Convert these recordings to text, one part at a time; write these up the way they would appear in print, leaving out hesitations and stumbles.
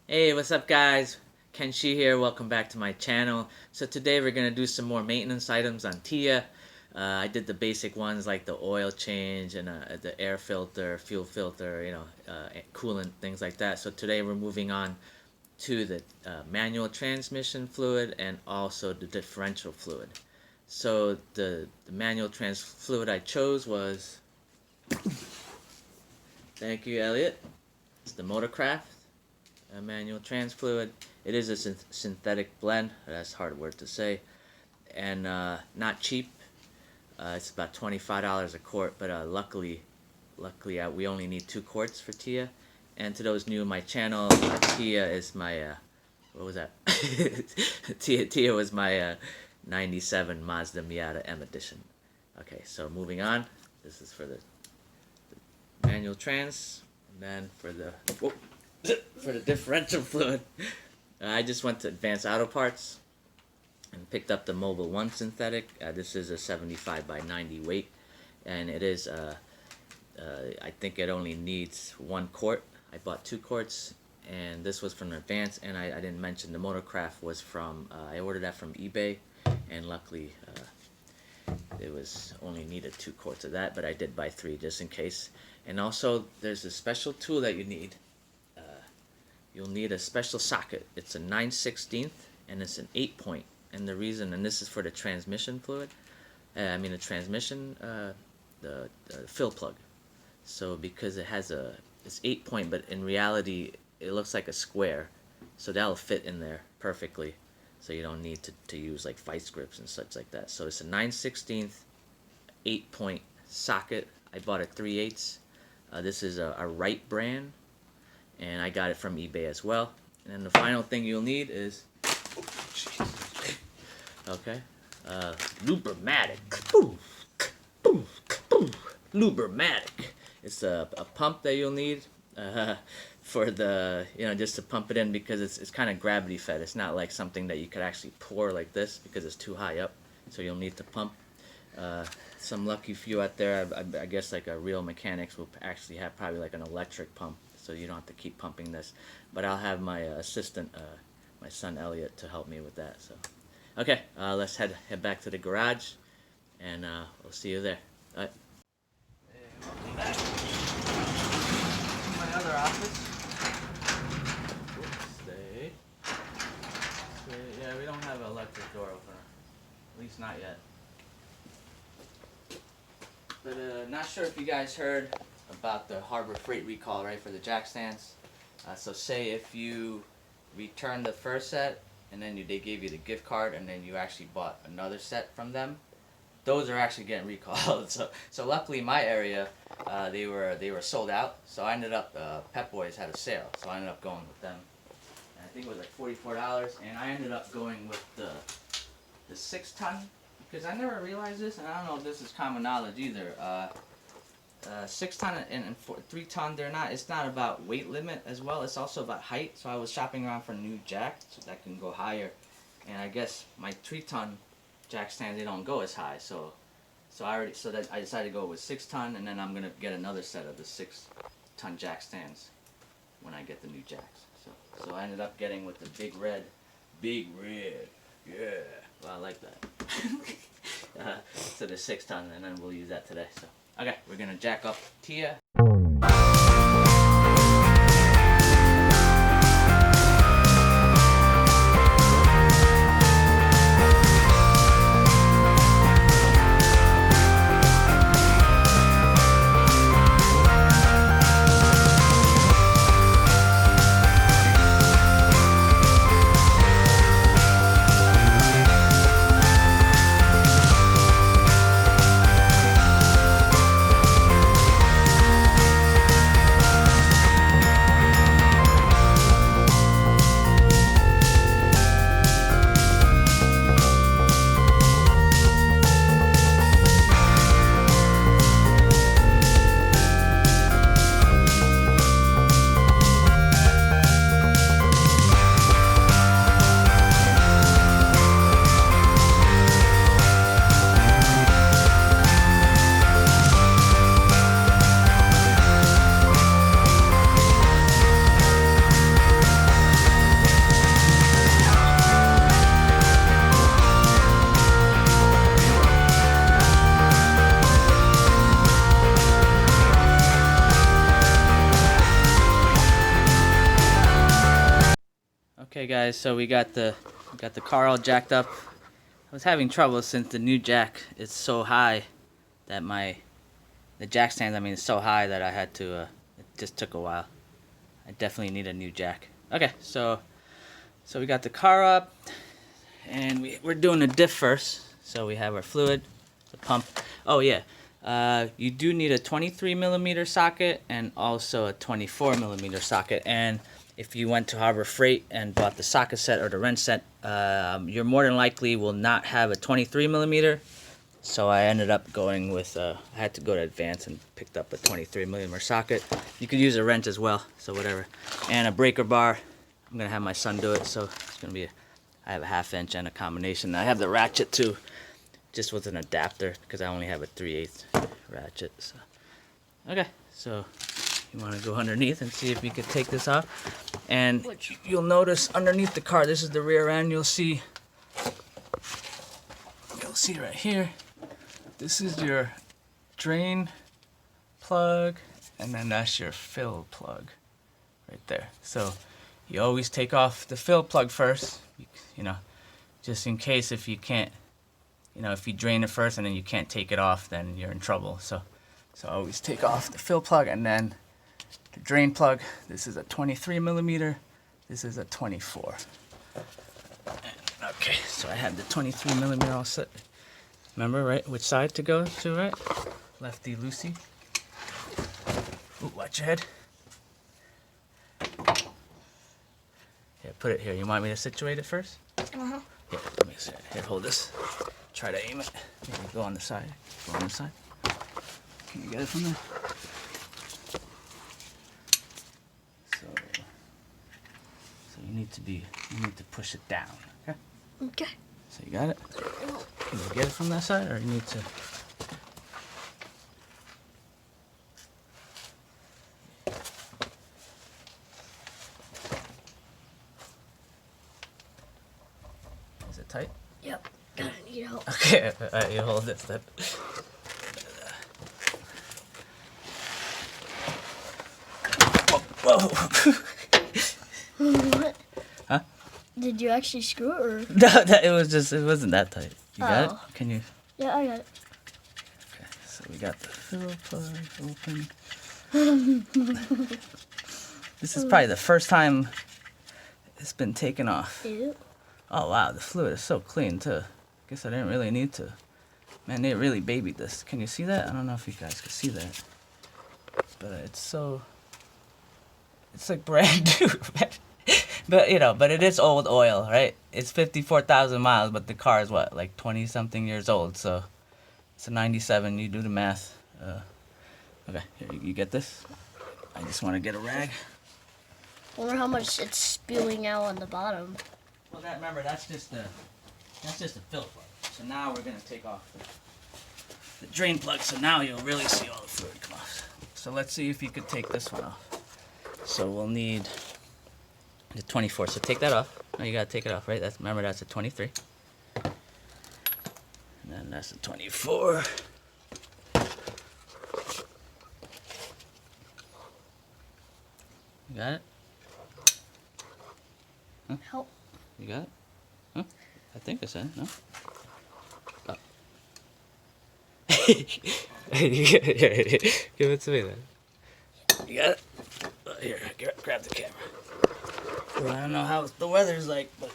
Hey, what's up guys? Ken Shi here. Welcome back to my channel. So today we're going to do some more maintenance items on Tia. I did the basic ones like the oil change and the air filter, fuel filter, coolant, things like that. So today we're moving on to the manual transmission fluid and also the differential fluid. So the manual trans fluid I chose was, thank you Elliot, it's the Motorcraft. Manual trans fluid. It is a synthetic blend. That's a hard word to say, and not cheap. It's about $25 a quart, but luckily, we only need 2 quarts for Tia. And to those new to my channel, Tia is my what was that? Tia was my '97 Mazda Miata M edition. Okay, so moving on. This is for the manual trans, and then for the for the differential fluid, I just went to Advanced Auto Parts and picked up the Mobile 1 synthetic. This is a 75 by 90 weight, and it is, I think it only needs 1 quart. I bought 2 quarts, and this was from Advanced, and I didn't mention the Motorcraft was from, I ordered that from eBay, and luckily it was only needed 2 quarts of that, but I did buy 3 just in case. And also, there's a special tool that you need. You'll need a special socket. It's a 9/16 and it's an 8-point. And the reason, and this is for the transmission fluid, the transmission, the fill plug. So because it has it's 8-point, but in reality it looks like a square. So that'll fit in there perfectly. So you don't need to use like vice grips and such like that. So it's a 9/16 8-point socket. I bought a 3/8. This is a Wright brand, and I got it from eBay as well. And then the final thing you'll need is, okay, Lubermatic. Lubermatic. It's a pump that you'll need for the, just to pump it in, because it's kind of gravity fed. It's not like something that you could actually pour like this because it's too high up. So you'll need to pump. Some lucky few out there, I guess like a real mechanics will actually have probably like an electric pump, so you don't have to keep pumping this. But I'll have my assistant, my son Elliot, to help me with that. So, okay, let's head back to the garage, and we'll see you there. All right. Hey, welcome back to my other office. Oops, stay. Yeah, we don't have an electric door opener, at least not yet. But not sure if you guys heard about the Harbor Freight recall, right, for the jack stands. So say if you return the first set and then they gave you the gift card and then you actually bought another set from them, those are actually getting recalled. So luckily in my area, they were sold out. So I ended up, Pep Boys had a sale, so I ended up going with them. And I think it was like $44, and I ended up going with the 6-ton. Because I never realized this, and I don't know if this is common knowledge either. 6-ton and 3-ton, it's not about weight limit as well, it's also about height. So I was shopping around for new jacks that can go higher, and I guess my 3-ton jack stands, they don't go as high. So I decided to go with 6-ton, and then I'm gonna get another set of the 6-ton jack stands when I get the new jacks. So I ended up getting with the big red, yeah. Well, I like that. So the 6-ton, and then we'll use that today. So, okay, we're gonna jack up Tia. Okay guys, so we got the car all jacked up. I was having trouble since the new jack is so high that the jack stand, is so high that I had to, it just took a while. I definitely need a new jack. Okay, so we got the car up, and we're doing the diff first. So we have our fluid, the pump. Oh yeah, you do need a 23mm socket and also a 24mm socket. And if you went to Harbor Freight and bought the socket set or the wrench set, you're more than likely will not have a 23mm. So I ended up going with, I had to go to Advance and picked up a 23mm socket. You could use a wrench as well, so whatever. And a breaker bar. I'm going to have my son do it, so it's going to be, I have a 1/2 inch and a combination. I have the ratchet too, just with an adapter, because I only have a 3/8 ratchet. So. Okay, so you want to go underneath and see if you could take this off. And you'll notice underneath the car, this is the rear end, you'll see right here. This is your drain plug, and then that's your fill plug right there. So you always take off the fill plug first, just in case if you can't, if you drain it first and then you can't take it off, then you're in trouble. So always take off the fill plug and then the drain plug. This is a 23mm, this is a 24. Okay, so I had the 23mm all set. Remember, right, which side to go to, right? Lefty loosey. Ooh, watch your head. Here, put it here. You want me to situate it first? Uh-huh. Here, let me see. Here, hold this. Try to aim it. Maybe go on the side. Go on the side. Can you get it from there? So you need to push it down, okay? Okay. So you got it? Can you get it from that side, or you need to? Is it tight? Yep. Gotta need help. Okay, alright, you hold this then. Whoa! What? Huh? Did you actually screw it, or? No, it wasn't that tight. You got it? Can you? Yeah, I got it. Okay, so we got the fill plug open. This is probably the first time it's been taken off. Ew. Oh wow, the fluid is so clean too. Guess I didn't really need to. Man, they really babied this. Can you see that? I don't know if you guys can see that. But it's like brand new. But it is old oil, right? It's 54,000 miles, but the car is what, like 20 something years old, so it's a 97, you do the math. Okay, here, you get this? I just want to get a rag. Wonder how much it's spewing out on the bottom. Well, remember, that's just the fill plug. So now we're gonna take off the drain plug, so now you'll really see all the fluid come off. So let's see if you could take this one off. So we'll need the 24. So take that off. No, you gotta take it off, right? Remember, that's a 23. And then that's a 24. You got it? Huh? Help. You got it? Huh? I think I said, no? Oh. Give it to me then. You got it? Here, grab the camera. Well, I don't know how the weather's like, but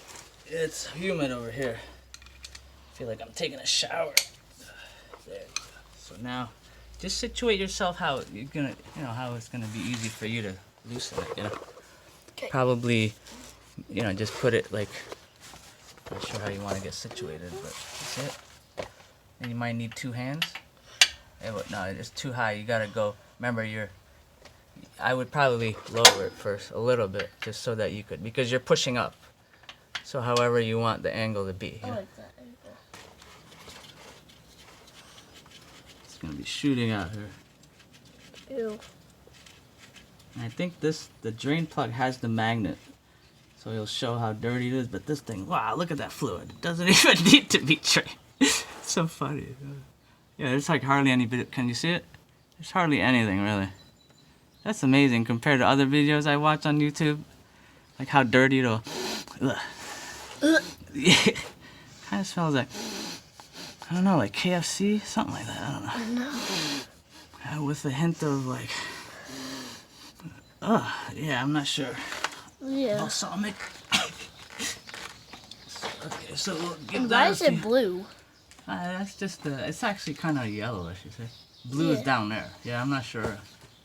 it's humid over here. I feel like I'm taking a shower. There you go. So now, just situate yourself how you're gonna, how it's gonna be easy for you to loosen it. Okay. Probably, just put it like. Not sure how you want to get situated, but that's it. And you might need 2 hands. No, it's too high. You gotta go. Remember, I would probably lower it first a little bit, just so that you could, because you're pushing up. So however you want the angle to be. I like that angle. It's gonna be shooting out here. Ew. And I think the drain plug has the magnet, so it'll show how dirty it is. But this thing, wow, look at that fluid. It doesn't even need to be drained. It's so funny. Yeah, there's like hardly any bit. Can you see it? There's hardly anything really. That's amazing compared to other videos I watch on YouTube. Like how dirty Ugh. Yeah, kind of smells like, I don't know, like KFC, something like that. I don't know. No. With a hint of like, yeah, I'm not sure. Yeah. Balsamic. Okay, so we'll give And that why a is it few- blue? That's just it's actually kind of yellowish, you see. Blue is Yeah. down there. Yeah, I'm not sure.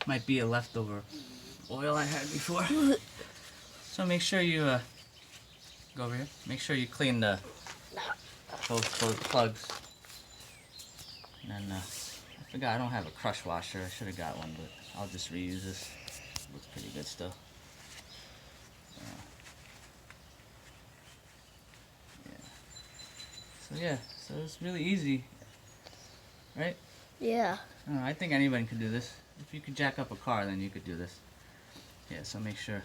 Might be a leftover oil I had before. So make sure you go over here. Make sure you clean both plugs. And then I forgot I don't have a crush washer. I should have got one, but I'll just reuse this. Looks pretty good still. So yeah, so it's really easy, right? Yeah. I don't know, I think anybody could do this. If you could jack up a car, then you could do this. Yeah, so make sure.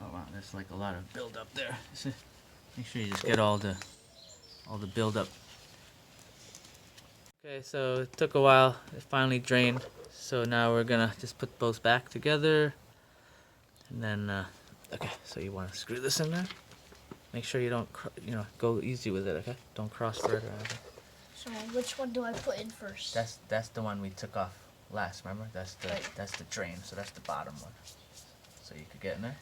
Oh wow, there's like a lot of build-up there. So make sure you just get all the build-up. Okay, so it took a while. It finally drained. So now we're gonna just put both back together, and then okay. So you want to screw this in there. Make sure you don't, go easy with it. Okay, don't cross thread or anything. So which one do I put in first? That's the one we took off last. Remember? That's Right. the drain. So that's the bottom one. So you could get in there.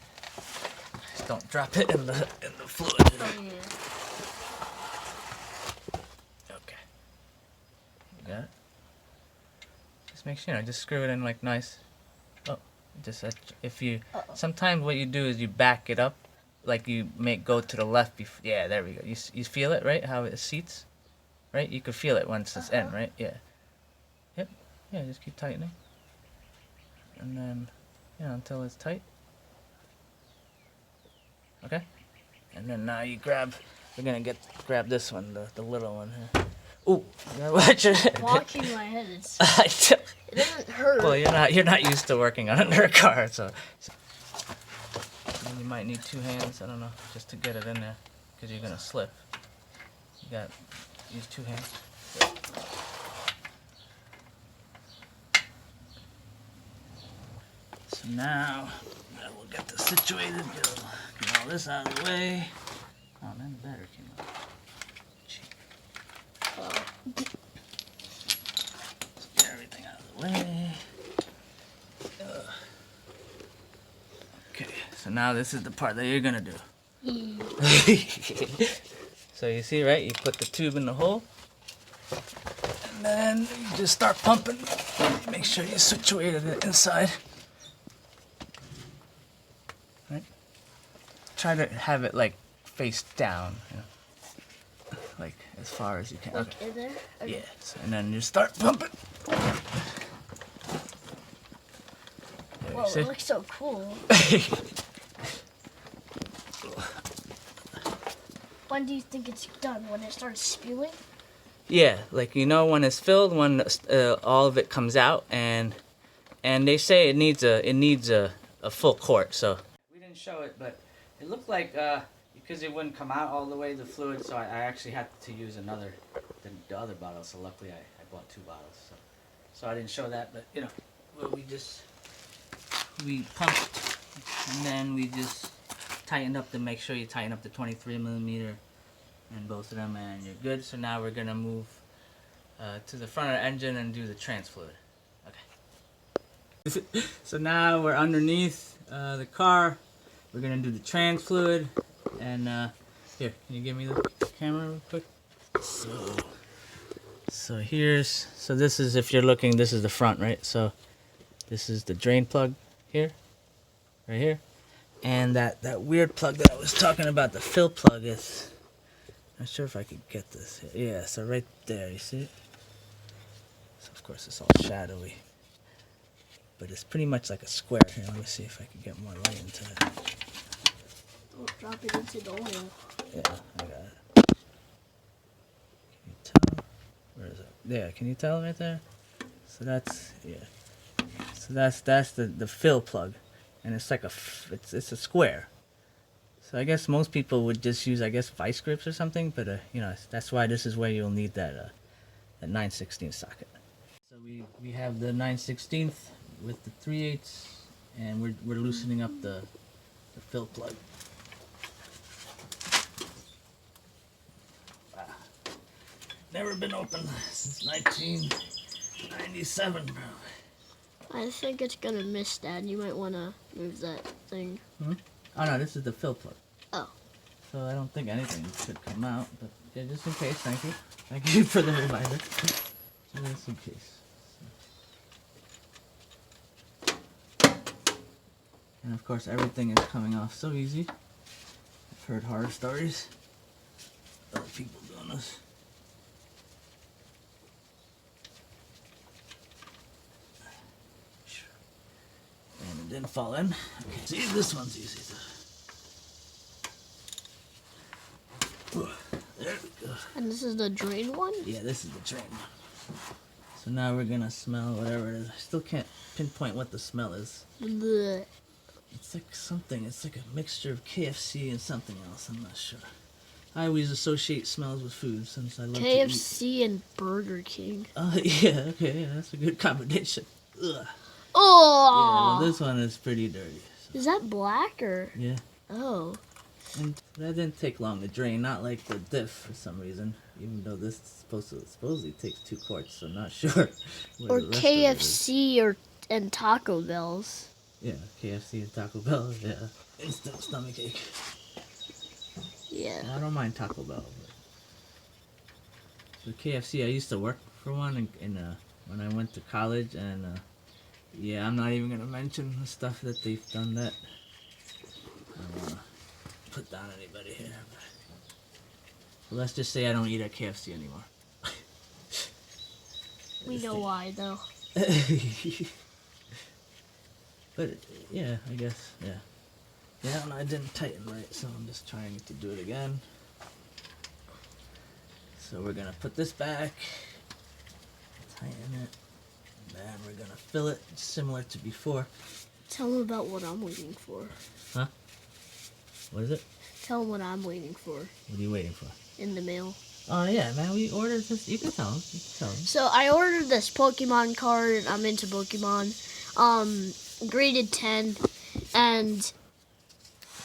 Just don't drop it in the fluid. Oh, yeah. Okay. You got it? Just make sure, just screw it in like nice. Oh, just if you, sometimes what you do is you back it up, like you go to the left before, yeah, there we go. You feel it, right? How it seats, right? You could feel it once it's in, right? Yeah. Yep. Yeah, just keep tightening. And then, until it's tight. Okay? And then now you we're gonna grab this one, the little one here. Ooh, you gotta watch it. Walking my head, it doesn't hurt. Well, you're not used to working on a car, so and you might need two hands. I don't know, just to get it in there, because you're gonna slip. You got use two hands. So now we'll get this situated. Get all this out of the way. Oh, then the battery came out. Get everything out of the way. Okay, so now this is the part that you're gonna do. So you see, right? You put the tube in the hole, and then you just start pumping. Make sure you situate it inside. Right? Try to have it like face down, like as far as you can. Like in there? Okay. Yeah, and then you start pumping. Whoa, it looks so cool. When do you think it's done? When it starts spewing? Yeah, like when it's filled, when all of it comes out, and they say it needs a full quart. So we didn't show it, but it looked like because it wouldn't come out all the way the fluid, so I actually had to use the other bottle. So luckily I bought two bottles. So I didn't show that, but we pumped, and then we just tightened up to make sure you tighten up the 23 millimeter in both of them, and you're good. So now we're gonna move to the front of the engine and do the trans fluid. Okay. So now we're underneath the car. We're gonna do the trans fluid, and here, can you give me the camera real quick? So this is, if you're looking, this is the front, right? So this is the drain plug here, right here. And that weird plug that I was talking about, the fill plug, is, not sure if I could get this here. Yeah, so right there, you see it? So of course it's all shadowy, but it's pretty much like a square. Here, let me see if I can get more light into it. Don't drop it into the oil. Yeah, I got it. Can you tell? Where is it? Yeah, can you tell right there? So that's, yeah. So that's the fill plug. And it's like it's a square. So I guess most people would just use, vice grips or something, but that's why this is where you'll need that 9/16 socket. So we have the 9/16 with the 3/8, and we're loosening up the fill plug. never been opened since 1997, bro. I think it's gonna miss, Dad. You might wanna move that thing. Oh no, this is the fill plug. Oh. So I don't think anything should come out, but yeah, just in case, thank you. Thank you for the reminder. Just in case. And of course, everything is coming off so easy. I've heard horror stories. Other people doing this. And it didn't fall in. Okay, see, this one's easy. There we go. And this is the drain one? Yeah, this is the drain. So now we're gonna smell whatever it is. I still can't pinpoint what the smell is. Blech. It's like something. It's like a mixture of KFC and something else. I'm not sure. I always associate smells with food since I love to eat. KFC and Burger King. Yeah, okay, yeah, that's a good combination. Ugh. Oh! Yeah, well, this one is pretty dirty. So. Is that black or? Yeah. Oh. And that didn't take long to drain, not like the diff for some reason. Even though this supposedly takes 2 quarts, so I'm not sure. Or KFC and Taco Bell's. Yeah, KFC and Taco Bell, yeah. Instant stomach ache. Yeah. I don't mind Taco Bell, but the KFC, I used to work for one when I went to college, and yeah, I'm not even gonna mention the stuff that they've done that. I don't wanna put down anybody here. But let's just say I don't eat at KFC anymore. We know why, though. But yeah, I guess, yeah. Yeah, and I didn't tighten right, so I'm just trying to do it again. So we're gonna put this back, tighten it, and then we're gonna fill it similar to before. Tell them about what I'm waiting for. Huh? What is it? Tell them what I'm waiting for What are you waiting for? in the mail. Oh yeah, man, we ordered this. You can tell them. You can tell them. So I ordered this Pokemon card. I'm into Pokemon. Graded 10, and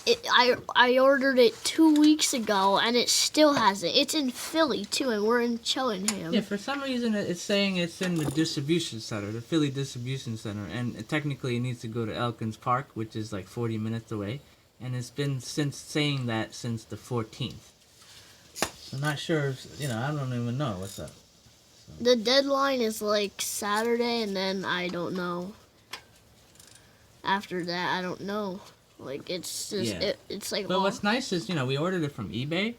I ordered it 2 weeks ago, and it still hasn't. It's in Philly too, and we're in Cheltenham. Yeah, for some reason it's saying it's in the distribution center, the Philly distribution center, and technically it needs to go to Elkins Park, which is like 40 minutes away, and it's been saying that since the 14th. So I'm not sure if, I don't even know what's up. So. The deadline is like Saturday, and then I don't know. After that, I don't know. Like, it's just, Yeah. it's like... But what's nice is, we ordered it from eBay,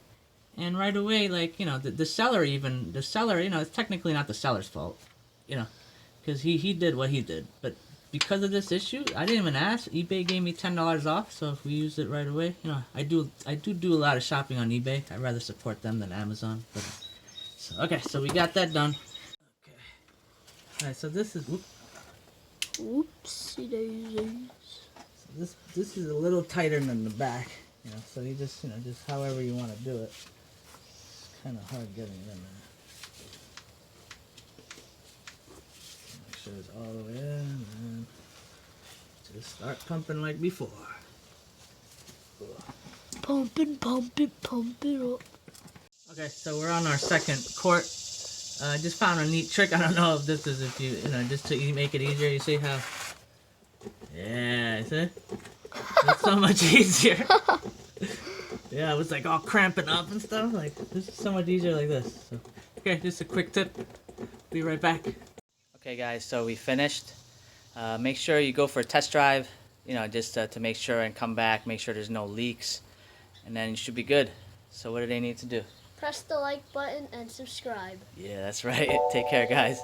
and right away, like, the seller, it's technically not the seller's fault, because he did what he did. But because of this issue, I didn't even ask. eBay gave me $10 off, so if we used it right away, I do a lot of shopping on eBay. I'd rather support them than Amazon. So we got that done. Okay. All right, so this is... Oopsie daisies. So this is a little tighter than the back, so you just however you want to do it. It's kind of hard getting it in there. Make sure it's all the way in, and then just start pumping like before. Pump it up. Okay, so we're on our second quart. I just found a neat trick. I don't know if this is just to make it easier. You see how? Yeah, see? It's so much easier. Yeah, it was like all cramping up and stuff. Like, this is so much easier like this. So, okay, just a quick tip. Be right back. Okay, guys, so we finished. Make sure you go for a test drive, just to make sure and come back. Make sure there's no leaks. And then you should be good. So what do they need to do? Press the like button and subscribe. Yeah, that's right. Take care, guys.